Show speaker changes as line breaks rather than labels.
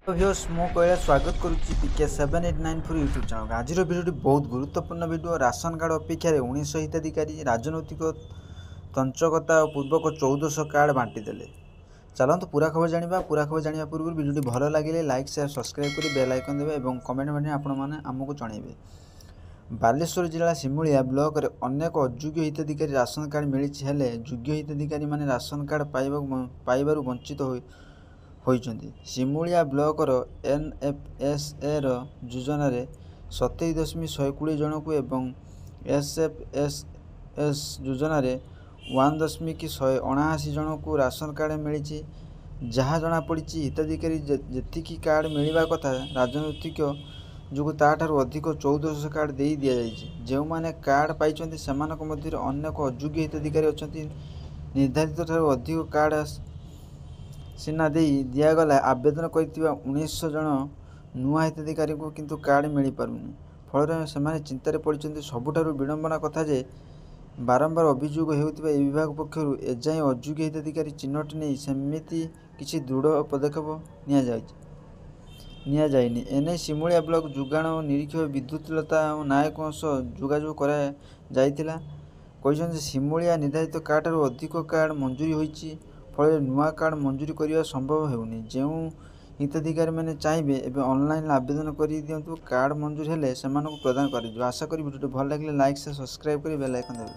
तो व्यूअर्स मो कहले स्वागत करुच्ची पीके 789 यूट्यूब चैनल। आज भिडियो बहुत गुरुत्वपूर्ण भिडियो। राशन कार्ड अपेक्षा 1900 हिताधिकारी राजनैतिक तंचकता पूर्वक 1400 कार्ड बांटीदेले। चलते पूरा खबर जाना। पूरा खबर जाना पूर्व भिडियो भल लगे लाइक शेयर सब्सक्राइब कर बेल आइकन देवे और कमेंट माध्यम आपण आमको जनइबे। बालेश्वर जिला सिमुलिया ब्लॉक रे अनेक अयोग्य हिताधिकारी राशन कार्ड मिली हेले योग्य हिताधिकारी माने राशन कार्ड पाइबारु वंचित होइचंती। सिमुलिया ब्लॉकर एनएफएसए योजना 27.120 जन को एवं एसएफएसएस योजना 1.179 जन को राशन कार्ड मिली। जहाँ जना पड़ी हिताधिकारी जेतिकी कार्ड मिलवा कथा राजनैतिक जो ताठार अधिक 1400 कार्ड दे दि जाइए। जो मैंने कार्ड पाई से अनेक अयोग्य हिताधिकारी अच्छा निर्धारित ठार अधिक कार्ड सीना दे दिगला आवेदन कर 1900 जन नुआ हिताधिकारी को किंतु कार्ड मिल पारुनी। फल से चिंतार पड़ते। सबुठारु विडंबना कथा जे बारंबार अभियोग होता विभाग पक्षर एजाएं अयोग्य हिताधिकारी चिन्हट नहीं सेमिति किसी दृढ़ पदक्षेप निया जाइनी। एने सिमुलिया ब्लॉक जुगाण और निरीक्षक विद्युतलता नायक जोगाजोग कर सिमुलिया निर्धारित कार्ड अधिक कार्ड मंजूरी होती। फल नुआ कार्ड मंजूरी करने संभव होनी। जो हिताधिकारी मैंने चाहिए एवं ऑनलाइन आवेदन कर दिंतु कार्ड मंजूर हेले से प्रदान कर। आशा करी वीडियो भल लगे लाइक से सब्सक्राइब कर बेल आइकन देवे।